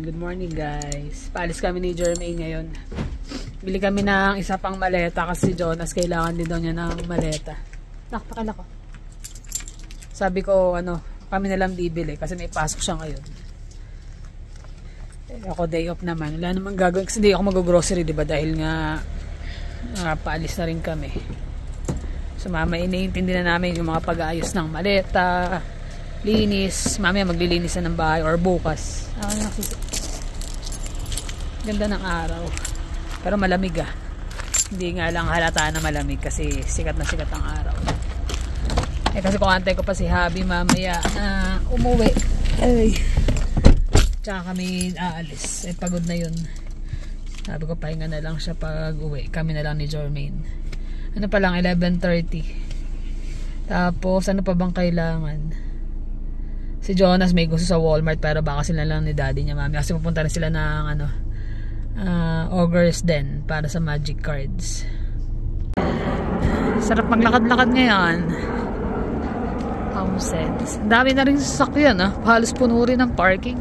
Good morning guys. Paalis kami ni Jermaine ngayon. Bili kami ng isa pang maleta kasi Jonas kailangan din daw niya ng maleta. Nakapakala ko. Sabi ko kami na lang bibili kasi may pasok siya ngayon. Ako day off naman. Wala namang gagawin kasi hindi ako mag-grocery, diba? Dahil nga paalis na rin kami. So mama, iniintindi na namin yung mga pag-aayos ng maleta, linis. Mamaya maglilinis na ng bahay or bukas. Ganda ng araw. Pero malamig Hindi nga lang halata na malamig kasi sikat na sikat ang araw. Kasi kung antay ko pa si Habi mamaya umuwi. Tsaka kami aalis. Pagod na yun. Sabi ko pahinga na lang siya pag uwi. Kami na lang ni Jermaine. Ano pa lang 11:30. Tapos ano pa bang kailangan? Si Jonas may gusto sa Walmart pero baka sila lang ni daddy niya mami. Kasi pupunta rin sila ng Ogres Den para sa magic cards. Sarap maglakad-lakad ngayon. Homesense. Dami na rin sasakyan halos puno rin ang parking.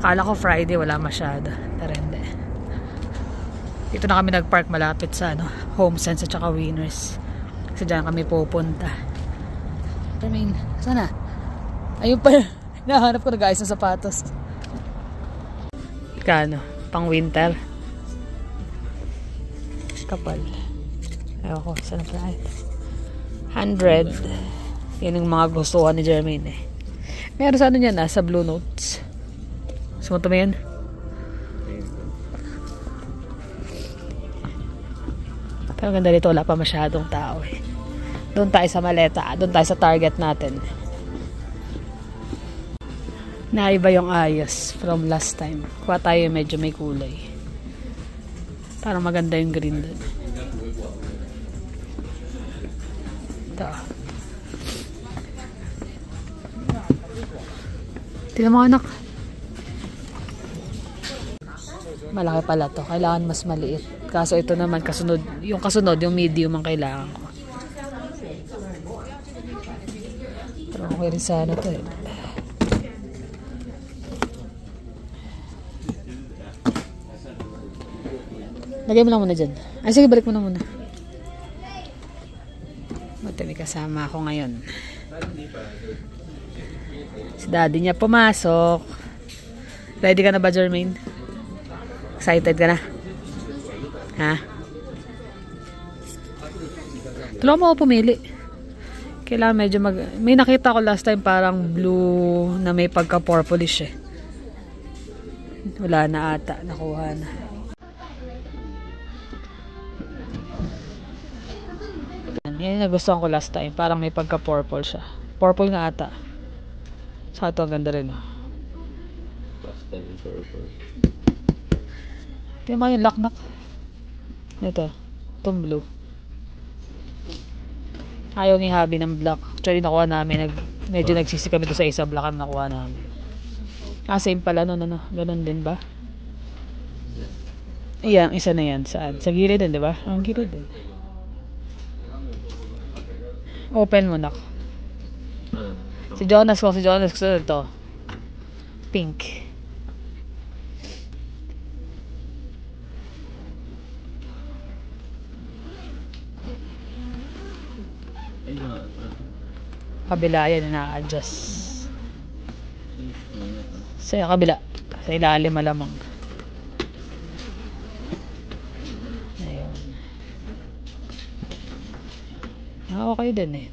Akala ko Friday wala masyado. Pero hindi. Dito na kami nagpark malapit sa Homesense at saka Winners. Kasi dyan kami pupunta. Kaming, sana? Ayun pa. Nahanap ko na guys ng sapatos. Kano? Pang winter. Kapal. Ayaw ko. Sana pa tayo? 100. Yan yung mga gustuhan ni Jermaine Meron sa niyan sa Blue Notes. Sumunto mo yan? Pero ganda dito. Wala pa masyadong tao Doon tayo sa maleta. Doon tayo sa target natin. Naiba yung ayos from last time. Kuha tayo medyo may kulay. Parang maganda yung green doon. Ito. Tingnan mo anak. Malaki pala to. Kailangan mas maliit. Kaso ito naman kasunod. Yung kasunod, yung medium ang kailangan ko. Pero okay rin sana to Lagay mo lang muna dyan. Ay, sige, balik mo na muna. Buti may kasama ako ngayon. Si daddy niya pumasok. Ready ka na ba, Jermaine? Excited ka na? Ha? Tulungan mo ako pumili. Kailangan medyo may nakita ko last time parang blue na may pagka-purplish Wala na ata. Nakuha na. Yan yung nagustuhan ko last time. Parang may pagka-purple siya. Purple nga ata. Saka ito ang ganda rin. Pastel purple. Tingnan mo yung laknak. Ito. Itong blue. Ayaw ni Habi ng black. Actually nakuha namin. Medyo nagsisi kami doon sa isa black ang nakuha namin. Same pala. Ganun din ba? Ayan. Isa na yan. Saan? Sa gilid din, diba? Ang gilid din. Open mo nak. Si Jonas gusto ito. Pink. Kabila yan na-adjust. Sa kabila. Sa ilalim malamang. Ayun. Okay din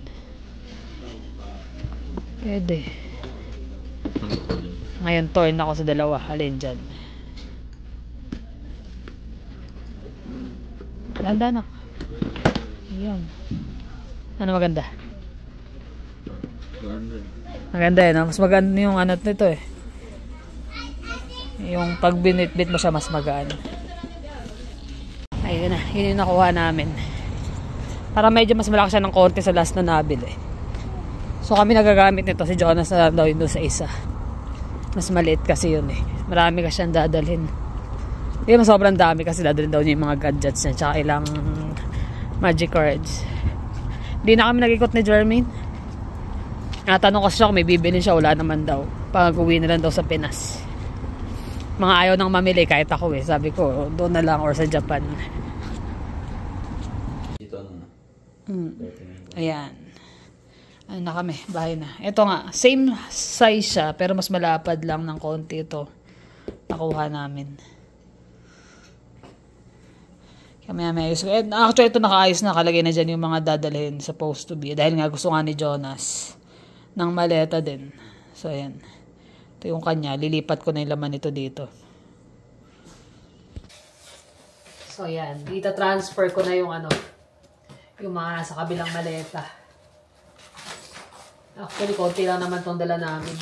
Pwede. Ngayon torn ako sa dalawa. Alin dyan? Ganda na. Ayan. Ano maganda? Maganda Mas maganda yung nito Yung pag binit-bit mo siya mas magaan. Ayun na. Yun yung nakuha namin. Para medyo mas malaki siya ng konti sa last na nabili. So kami nagagamit nito. Si Jonas na daw yun doon sa isa. Mas maliit kasi yun Marami kasi siyang dadalhin. Hindi mas sobrang dami kasi dadalhin daw niya yung mga gadgets niya. Tsaka ilang magic cards. Hindi na kami nag-ikot ni Jermaine. Natanong ko siya kung may bibili siya. Wala naman daw. Pag-uwi na lang daw sa Pinas. mga ayaw nang mamili kahit ako eh. Sabi ko, doon na lang or sa Japan. Dito na. Ayan. Ano na kami, bahay na. Ito nga, same size siya, pero mas malapad lang ng konti ito. Nakuha namin. Kaya may ayos ko. Actually, ito nakaayos na. Kalagay na dyan yung mga dadalhin supposed to be. Dahil nga gusto nga ni Jonas ng maleta din. So, ayan. Ito yung kanya. Lilipat ko na yung laman nito dito. So, ayan. Dito transfer ko na yung yung mga nasa kabilang maleta. Actually, konti lang naman itong dala namin.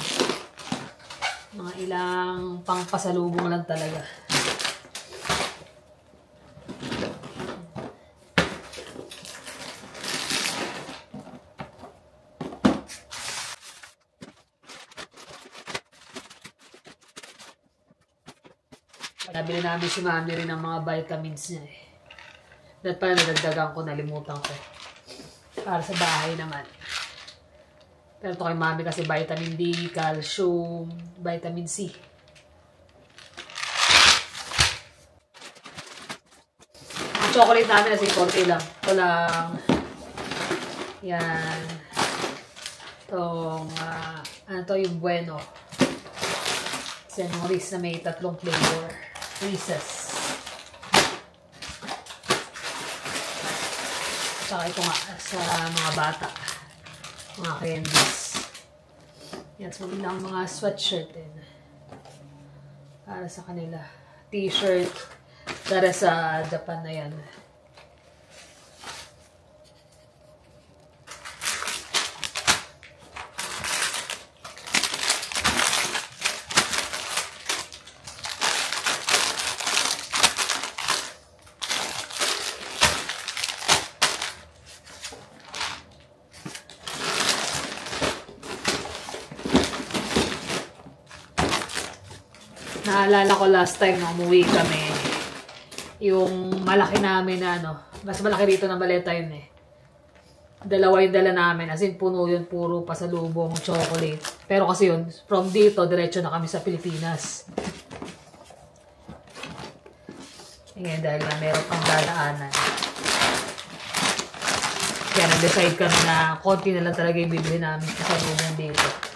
Mga ilang pangpasalubong lang talaga. Nabili namin si Mami rin ng mga vitamins niya eh. Dahil pala nadagdagan ko, nalimutan ko. Para sa bahay naman. Pero ito kay Mami kasi vitamin D, calcium, vitamin C. Ang chocolate namin kasi konti lang. Ito lang. Yan. Itong, yung Bueno. Senoris na may 3 flavor. Reese's. Saka ito nga sa mga bata. Mga candies. Yan, so lang mga sweatshirt din. Para sa kanila. T-shirt. Para sa Japan na yan. Naalala ko last time nung umuwi kami, yung malaki namin na mas malaki dito na maleta yun eh. Dalawa yung dala namin, as in puno yun, puro pasalubong, chocolate. Pero kasi yun, from dito, diretso na kami sa Pilipinas. Ngayon dahil na meron pang dadaanan. Kaya nag-decide kami na konti na lang talaga yung bibili namin pasalubong dito.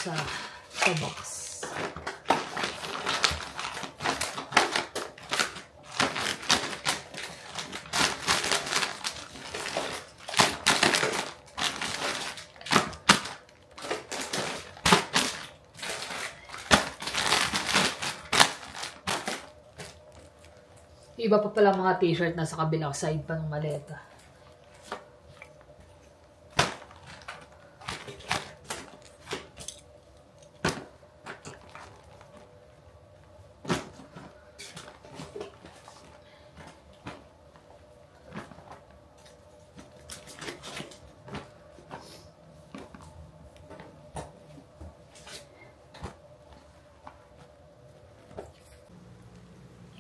Sa box. Iba pa pala mga t-shirt na sa kabilang side pa ng maleta.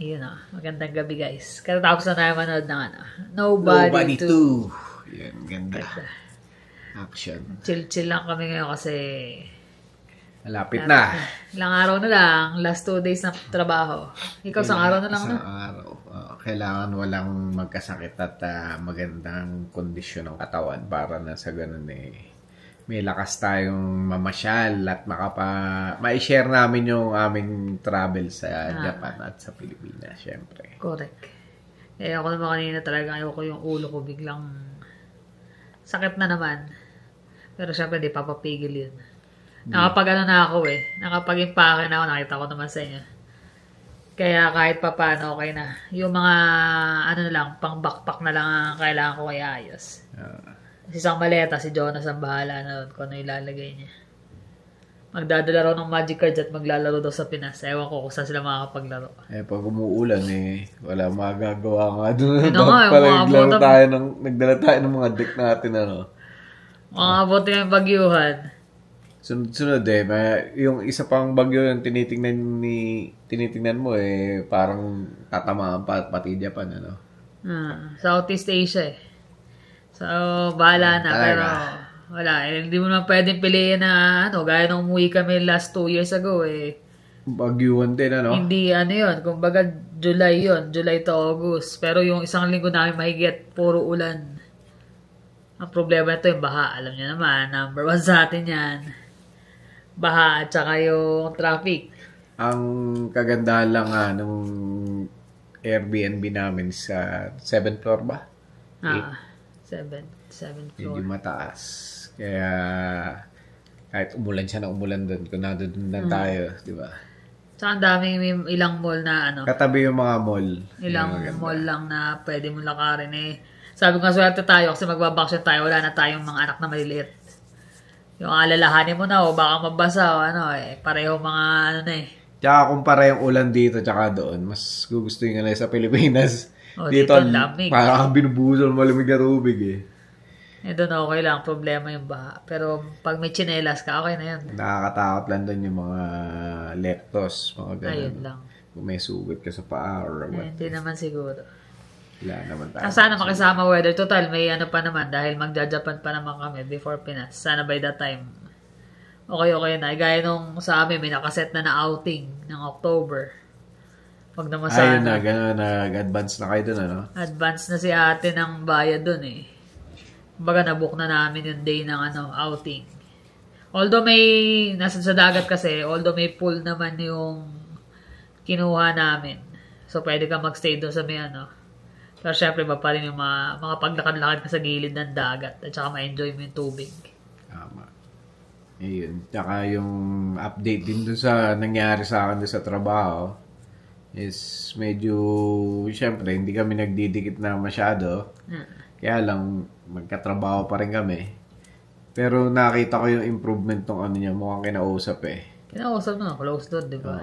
Ayun magandang gabi guys. Katatapos na tayo manood ng Nobody 2. Yan, ganda. Action. Chill lang kami ngayon kasi malapit na. Ilang araw na lang. Last 2 days na trabaho. Ikaw, isang araw na lang na? Isang araw. Kailangan walang magkasakit at magandang kondisyon ng katawan para na sa ganun may lakas tayong mamasyal at ma-share namin yung aming travel sa Japan at sa Pilipinas, syempre. Correct. Ako naman kanina talaga, ayoko yung ulo ko biglang sakit na naman. Pero syempre, di papapigil yun. Nakapag na ako nakapag-impake na ako, nakita ko naman sa inyo. Kaya kahit pa paano, okay na. Yung mga, ano na lang, pang backpack na lang ang kailangan ko kaya ayos. Si isang maleta, si Jonas ang bahala na kung ano ilalagay niya. Magdadala raw ng magic cards at maglalaro daw sa Pinas. Ewan ko kung saan sila makakapaglaro. Pag umuulan wala magagawa nga doon. Yun na nga, Nagdala tayo ng mga deck natin, Mga buti yung bagyuhan. Sunod yung isa pang bagyo yung tinitingnan mo parang tatamaan pa pati Japan, Southeast Asia So, bahala na. Pero, wala. Hindi mo naman pwedeng piliin na, gaya nung umuwi kami last 2 years ago, Bagyuhan din, Hindi, yun. Kumbaga, July yun. July to August. Pero yung isang linggo namin mahigit, puro ulan. Ang problema ito yung baha. Alam niyo naman, number 1 sa atin yan. Baha at saka yung traffic. Ang kagandahan lang nung Airbnb namin sa 7th floor ba? 7th floor. Medyo mataas. Kaya kahit umulan siya na umulan doon, kung nandun lang tayo, di ba? Saka ang daming ilang mall na katabi yung mga mall. Ilang mall lang na pwede mo lakarin Sabi ko nga swerte tayo kasi magbabakasyon tayo, wala na tayong mga anak na maliliit. Yung alalahanin mo na baka mabasa pareho mga Tsaka kumpara yung ulan dito tsaka doon, mas gugustuhin nga sa Pilipinas. Dito lamig. Parang binubuhos ng malamig na tubig doon okay lang, problema yung baha. Pero pag may tsinelas ka, okay na yan. Nakakatakot lang doon yung mga leptos, mga ganun. Ayun lang. Kung may sugat ka sa paa or what. Hindi naman siguro. Wala naman tayo. Sana makisama weather. Total, may pa naman dahil magja-Japan pa naman kami before Pinas. Sana by that time, okay na. Gaya nung sa amin, may nakaset na outing ng October. Wag naman sana. Ayun na, gano'n, nag-advance na kayo dun, Advance na si ate ng bayad dun Kumbaga, nabook na namin yung day ng outing. Although nasa sa dagat kasi, although may pool naman yung kinuha namin. So, pwede ka magstay doon sa may Pero syempre, iba pa rin yung makapaglakad-lakad ka sa gilid ng dagat at saka ma-enjoy mo yung tubig. Tama. Ayun. Tsaka yung update din dun sa nangyari sa akin dun sa trabaho is medyo, syempre, hindi kami nagdidikit na masyado. Kaya lang, magkatrabaho pa rin kami. Pero nakita ko yung improvement ng niya. Mukhang kinausap Kinausap na, close doon, di ba?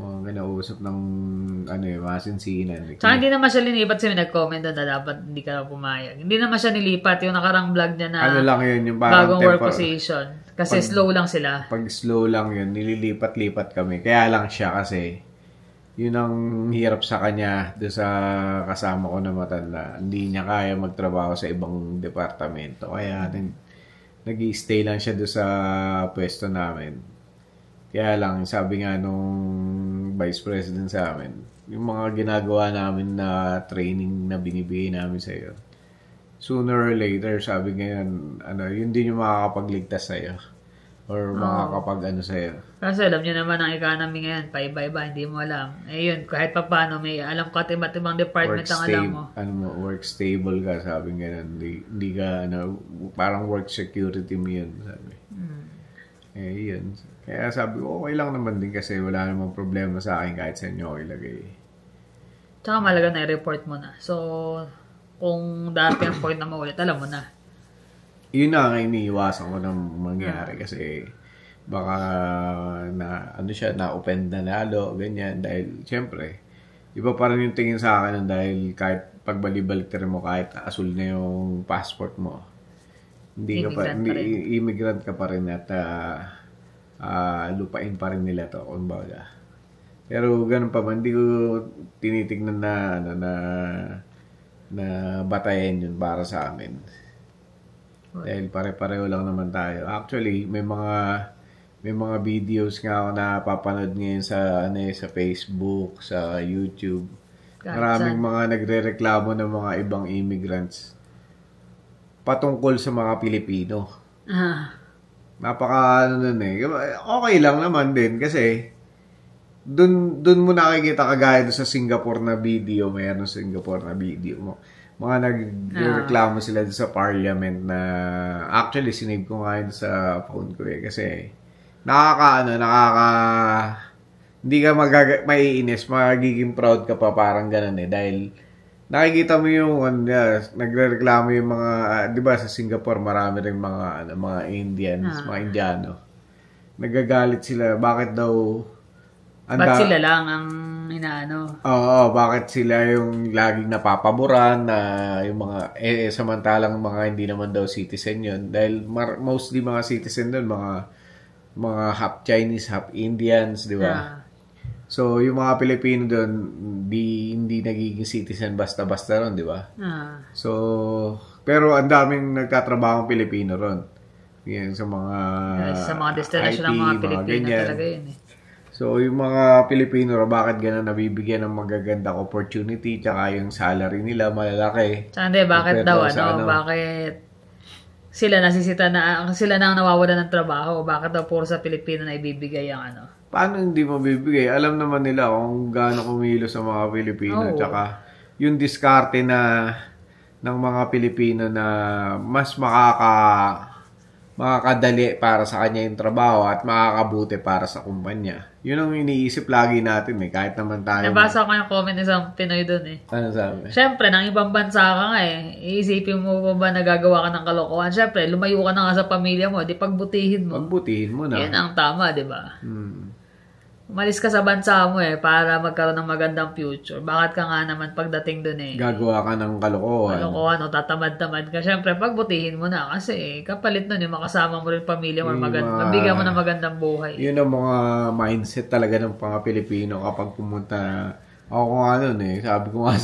Mukhang kinausap ng masinsinan. Tsaka hindi naman siya linipat kasi nag-comment na dapat hindi ka pumayag. Hindi naman siya nilipat. Yung nakarang vlog niya na lang yun, yung parang bagong work position. Kasi slow lang sila. Pag slow lang yun, nililipat-lipat kami. Kaya lang siya kasi yun ang hirap sa kanya doon sa kasama ko na matanda. Hindi niya kaya magtrabaho sa ibang departamento. Kaya nag-i-stay lang siya doon sa pwesto namin. Kaya lang, sabi nga nung vice president sa amin, yung mga ginagawa namin na training na binibigay namin sa iyo, sooner or later, sabi ngayon, yun din yung makakapagligtas sa iyo. Or makakapag sa'yo. Kasi alam nyo naman ang economy ngayon, pa-iba-iba, hindi mo alam. Yun, kahit pa paano, may alam ka at iba't ibang department ang alam mo. Work stable ka, sabi nga, hindi ka, parang work security mo yun, sabi. Yun. Kaya sabi ko, okay lang naman din kasi wala namang problema sa akin kahit sa inyo ako ilagay. Tsaka malaga na i-report mo na. So, kung dati ang point na maulit, alam mo na. Yun na ang iniiwasan ko nang mangyari kasi baka na-offend na lalo, ganyan. Dahil, siyempre, iba pa rin yung tingin sa akin dahil kahit pagbalik mo, kahit asul na yung passport mo, immigrant ka pa rin at lupain pa rin nila to, kumbaga. Pero ganun pa man, hindi ko tinitignan na batayan yun para sa amin. Dahil pare-pareho lang naman tayo. Actually, may mga videos nga ako na papanood ngayon sa Facebook, sa YouTube. Maraming mga nagrereklamo ng mga ibang immigrants patungkol sa mga Pilipino. Napaka okay lang naman din kasi dun mo nakikita kagaya sa Singapore na video, mayroon sa Singapore na video mo. Mga nagreklamo sila sa parliament na actually sinave ko nga yun sa phone ko kasi hindi ka maiinis, magiging proud ka pa, parang ganun eh. Dahil nakikita mo yung nagrereklamo yung mga, di ba sa Singapore marami rin mga Indians, mga Indiano. Nagagalit sila, bakit daw ba't sila lang ang inaano? Oo, bakit sila yung laging napapaboran na yung mga, samantalang mga hindi naman daw citizen yun. Dahil mostly mga citizen doon, mga half Chinese, half Indians, di ba? So, yung mga Pilipino doon, hindi nagiging citizen basta-basta ron, di ba? So, pero ang daming nagtatrabahong Pilipino ron. Yan, sa mga destination ng mga Pilipino talaga yun eh. So, yung mga Pilipino, bakit gano'n nabibigyan ng magagandang opportunity, tsaka yung salary nila malalaki. Tsaka hindi, bakit daw, bakit sila sila na ang nawawalan ng trabaho, bakit daw puro sa Pilipino na ibibigay ang Paano hindi mabibigay? Alam naman nila kung gaano kumilos sa mga Pilipino, tsaka yung diskarte ng mga Pilipino na mas makakadali para sa kanya yung trabaho at makakabuti para sa kumpanya. Yun ang iniisip lagi natin kahit naman tayo. Nabasa ko yung comment isang Pinoy dun eh. Ano sabi? Siyempre, nang ibang bansa ka nga iisipin mo ba nagagawa ka ng kalokohan? Siyempre, lumayo ka na nga sa pamilya mo, di pagbutihin mo. Pagbutihin mo na. Yan ang tama, di ba? Umalis ka sa bansa mo para magkaroon ng magandang future. Bakit ka nga naman pagdating dun gagawa ka ng kalokohan. Kalokohan o tatamad-tamad ka. Siyempre, pagbutihin mo na kasi kapalit nun yung makasama mo rin pamilya mo, mabigyan mo ng magandang buhay. Yun ang mga mindset talaga ng mga Pilipino kapag pumunta. Ako nga nun sabi ko nga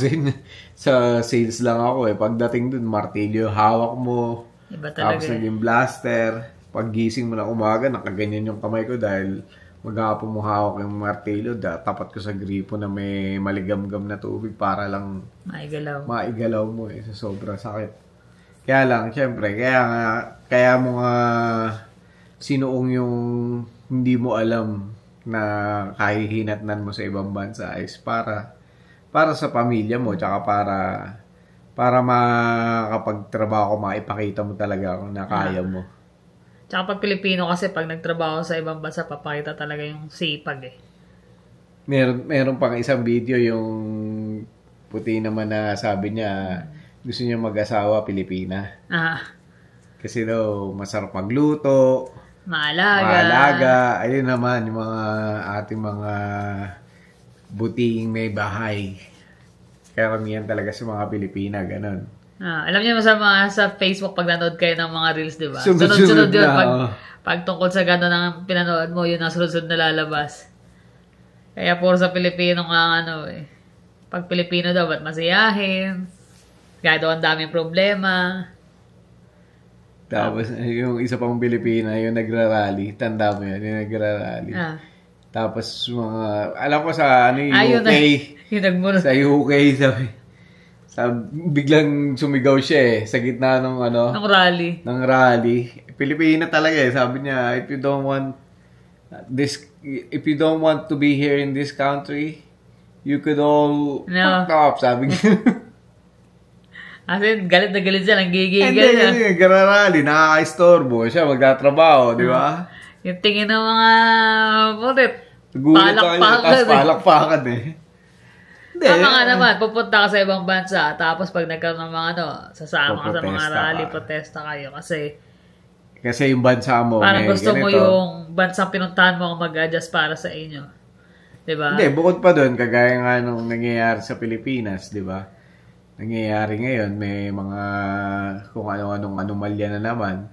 sa sales lang ako pagdating dun, martilyo, hawak mo. Iba talaga. Tapos naging blaster. Pag gising mo na umaga, nakaganyan yung kamay ko dahil maghapon mo hawak yung martilyo, tapat ko sa gripo na may maligamgam na tubig para lang maigalaw mo sa sobrang sakit. Kaya lang, syempre, kaya mo nga sinuong yung hindi mo alam na kahihinatnan mo sa ibang bansa is para sa pamilya mo, tsaka para makapagtrabaho, maipakita mo talaga kung nakaya mo. Tsaka pag Pilipino kasi pag nagtrabaho sa ibang bansa, papakita talaga yung sipag Meron pang isang video yung puti naman na sabi niya gusto niya mag-asawa Pilipina. Kasi daw masarap magluto, maalaga. Ayun naman yung mga ating mga buting may bahay. Karamihan talaga sa mga Pilipina, ganun. Alam niyo sa Facebook pag nanood kayo ng mga reels, di ba? Sunod-sunod yun. Pag tungkol sa gano'n ng pinanood mo, yun ang sunod-sunod na lalabas. Kaya puro sa Pilipino nga Pag Pilipino daw, ba't masiyahin? Kaya daw ang daming problema. Tapos yung isa pang Pilipina, yung nagrarally. Tanda mo yun, yung nagrarally. Tapos alam ko sa UK. Sa UK, biglang sumigaw siya sa gitna ng ng rally. Pilipina talaga sabi niya, if you don't want to be here in this country, you could all fuck off, sabi niya. As in, galit na galit siya, nanggigigil niya. Hindi, nagrarally, nakaka-istorbo siya, magtatrabaho, di ba? Yung tingin ng mga palakpakan Tama nga naman, pupunta ka sa ibang bansa, tapos pag nagkaroon ng mga sasama ka sa mga rally, protesta kayo. Kasi yung bansa mo, parang gusto mo yung bansang pinuntahan mo mag-adjust para sa inyo. Diba? Hindi, bukod pa doon, kagaya nga nung nangyayari sa Pilipinas, diba? Nangyayari ngayon, may mga kung ano-anong anomalya na naman.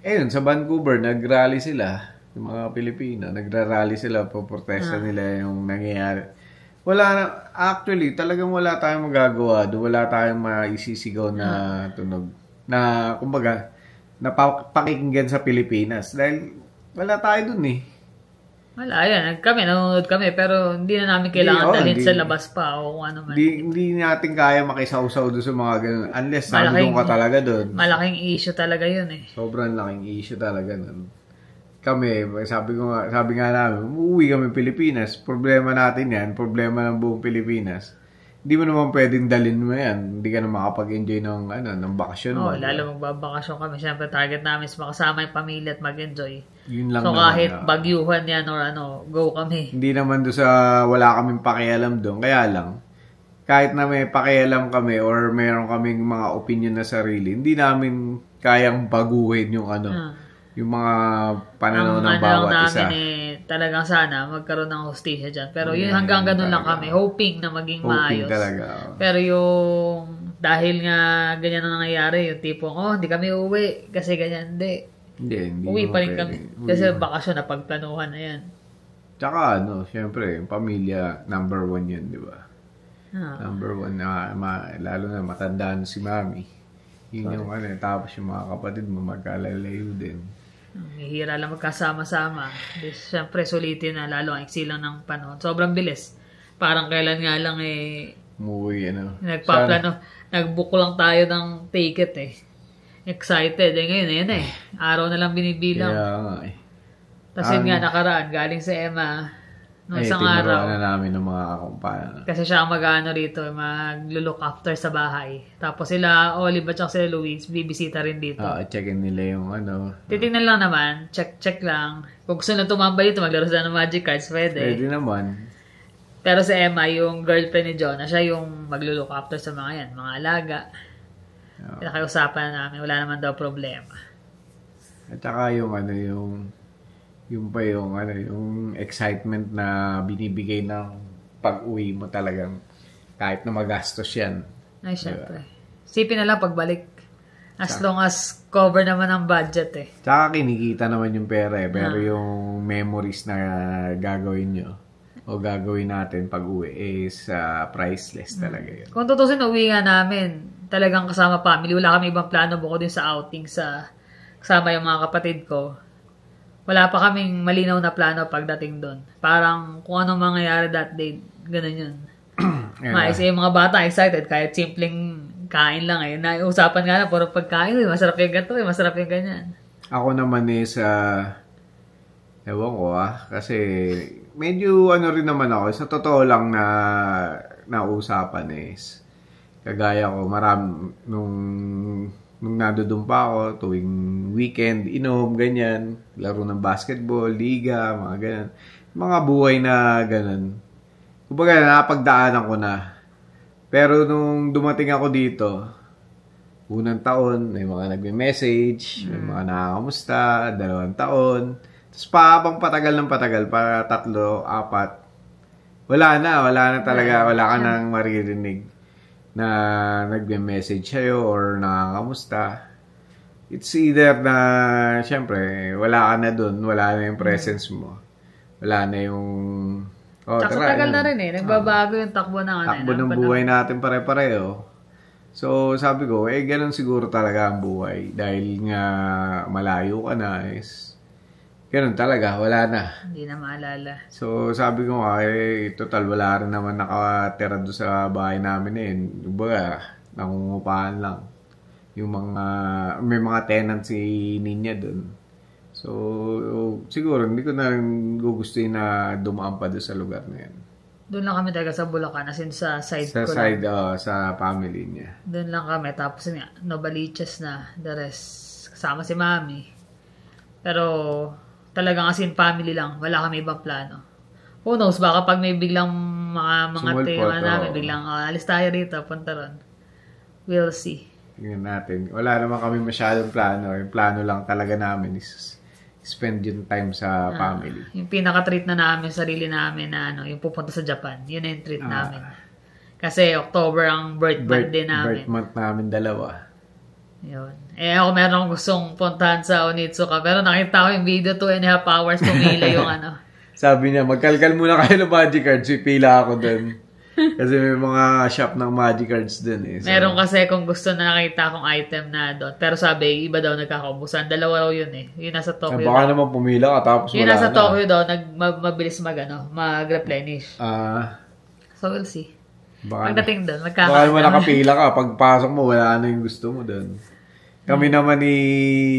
Ayun, sa Vancouver, nag-rally sila. Yung mga Pilipino, nagra-rally sila, poprotesta nila yung nangyayari. Actually, talagang wala tayong magagawa. Wala tayong maisisigaw na tunog. Na, kumbaga, napakinggan sa Pilipinas. Dahil wala tayo dun Wala, yan. Nanonood kami. Pero hindi na namin kailangan dalhin sa labas pa o kung ano man. Hindi natin kaya makisaw-saw doon sa mga ganun. Unless nandun ka talaga doon. Malaking issue talaga yun Sobrang laking issue talaga nun. Kami, sabi nga namin, umuwi kami Pilipinas. Problema natin yan. Problema ng buong Pilipinas. Hindi mo naman pwedeng dalhin mo yan. Hindi ka na makapag-enjoy ng bakasyon mo. Lalo magbabakasyon kami. Siyempre, target namin is makasama yung pamilya at mag-enjoy. Yun lang So naman, kahit bagyuhan yan or go kami. Hindi naman doon sa wala kaming pakialam doon. Kaya lang, kahit na may pakialam kami or meron kaming mga opinion na sarili, hindi namin kayang baguhin yung yung mga pananaw ng bawat isa. Talagang sana magkaroon ng hostisya dyan. Pero yun hanggang ganun lang kami. Hoping na maging maayos. Talaga. Pero yung dahil nga ganyan ang nangyayari, yung tipong, hindi kami uuwi kasi ganyan, hindi. Hindi uwi pa rin kami. Kasi bakasyon na pagplanuhan na yan. Tsaka syempre, yung pamilya, number 1 yun, di ba? Number 1 na, lalo na matandaan si Mami. Yun yung tapos yung mga kapatid mo, magkalalayo din. Hihira lang magkasama-sama. Siyempre, sulitin na, lalo ang iksilang ng panahon. Sobrang bilis. Parang kailan nga lang umuwi, nagpaplano. Nag-book lang tayo ng ticket Excited. Ngayon, ayan araw na lang binibilang. Kaya nga Tapos yun nga, nakaraan, galing sa Emma, nung isang araw. Tinuruan na namin ng mga kakumpanya. Kasi siya ang mag-ano rito, mag-look after sa bahay. Tapos sila, Olive at sila Luis, bibisita rin dito. Check-in nila yung Titingnan lang naman, check lang. Kung gusto na tumambay dito, maglaro sila ng Magic Cards, pwede. Pwede naman. Pero si Emma, yung girlfriend ni Jonah, siya yung mag-look after sa mga mga alaga. Pinakausapan na namin, wala naman daw problema. At saka yung excitement na binibigay ng pag-uwi mo talagang kahit na magastos yan. Ay, syempre. Sipin na lang pagbalik. As long as cover naman ang budget Tsaka kinikita naman yung pera pero yung memories na gagawin nyo o gagawin natin pag-uwi is priceless talaga yun. Kung tutusin, uwi nga namin. Talagang kasama family. Wala kami ibang plano bukod din sa outing kasama yung mga kapatid ko. Wala pa kaming malinaw na plano pagdating doon. Parang kung anong mangyayari that day, ganun yun. Yung mga bata excited kahit simpleng kain lang Naiusapan nga na puro pagkain. Masarap yung ganito, masarap yung ganyan. Ako naman is ewan ko kasi medyo rin naman ako. Sa totoo lang na nausapan is kagaya ko, nung nandoon pa ako, tuwing weekend, inom, ganyan, laro ng basketball, liga, mga ganyan. Mga buhay na ganun. Kumbaga, napagdaanan ko na. Pero nung dumating ako dito, unang taon, may mga nagme-message, may mga nakakamusta, 2 taon. Tapos habang patagal ng patagal, para 3, 4, wala na talaga, wala ka nang maririnig na nagme-message sa'yo or nakakamusta. It's either na, syempre, wala ka na dun, wala na yung presence mo. Wala na yung... Tagal na rin nagbabago yung takbo ng takbo ng buhay natin pare-pareho. So, sabi ko, ganun siguro talaga ang buhay. Dahil nga malayo ka na is... Ganun talaga, wala na. Hindi na maalala. So, sabi ko total, wala rin naman nakatira doon sa bahay namin Kumbaga, nangungupahan lang. May mga tenant si Ninya doon. So, siguro, hindi ko na gugustuhin na dumaan pa doon sa lugar na yan. Doon lang kami talaga sa Bulacan, as in sa side ko lang. Sa family niya. Doon lang kami, tapos Novaliches na, the rest, kasama si Mami. Pero... talagang as in family lang. Wala kami ibang plano. Who knows, baka pag may biglang mga tema namin, biglang alis tayo rito, punta ron. We'll see. Tingnan natin. Wala naman kami masyadong plano. Yung plano lang talaga namin is spend yung time sa family. Yung pinaka-treat na namin, sarili namin na yung pupunta sa Japan. Yun na yung treat namin. Kasi October ang birthday namin. Birth month namin 2. Yun. Ako meron akong gustong puntahan sa Onitsuka. Pero nakita ko yung video 2.5 hours pumila yung Sabi niya, magkalkal muna kayo ng Magic Cards. Pila ako dun. Kasi may mga shop ng Magic Cards dun So, meron kasi kung gusto na nakita akong item na doon. Pero sabi, iba daw nagkakaubusan. 2 raw yun Yung nasa Tokyo. Baka naman pumila ka tapos yung wala nasa Tokyo daw, mabilis mag-replenish. So we'll see. Pagdating doon, baka naman nakapila ka. Pagpasok mo, wala na yung gusto mo doon. Kami naman ni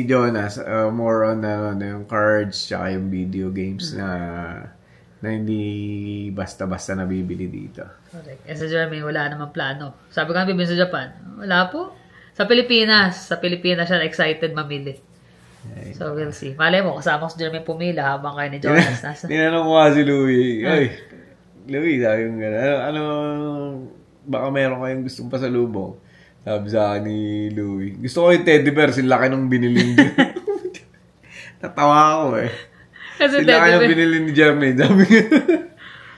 Jonas, more on yung cards tsaka yung video games na hindi basta-basta nabibili dito. Correct. Sa Germany, wala namang plano. Sabi ko bibili sa Japan. Wala po. Sa Pilipinas siya excited mamili. So, we'll see. Malay mo, kasama ko si Jermaine pumila habang kayo ni Jonas nasa. Tinanong ko nga si Louie. Ay, Louie, sabi ko gano'n. Ano, baka meron kayong gustong pasalubong. Sabi sa akin ni Louie. Gusto ko yung teddy bear, sila laki nung binili. Natawa ako eh. Kasi sila laki nung binili ni Jermaine. Sabi ko.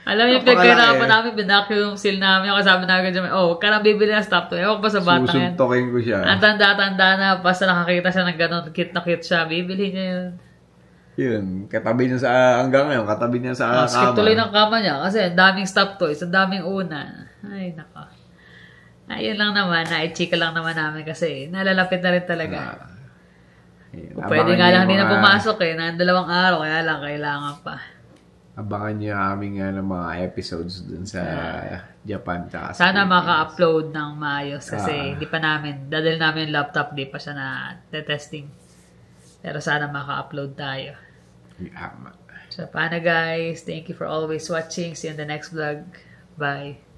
Alam niyo, pagkahirapan namin, binacuum seal namin. Ako sabi na agad Jermaine, huwag ka na bibili ng stop to. Ewan ko ba sa batang yan. Susuntokin ko siya. Ang tanda-tanda na, basta nakakita siya ng gano'n, cute na cute siya, bibili niya yun. Yun, katabi niya sa, hanggang ngayon, katabi niya sa kama. Skip tuloy ng kama niya, kasi ang daming stop toys, ang daming una. Ay, nako. Ayun lang naman, na-chika lang naman namin kasi nalalapit na rin talaga. Pwede nga lang din na pumasok eh, na 2 araw, kaya lang kailangan pa. Abangan niyo aming mga episodes dun sa Japan. Sana maka-upload ng maayos kasi hindi pa namin, dadal namin yung laptop, di pa siya na testing. Pero sana maka-upload tayo. So, paano guys? Thank you for always watching. See you in the next vlog. Bye.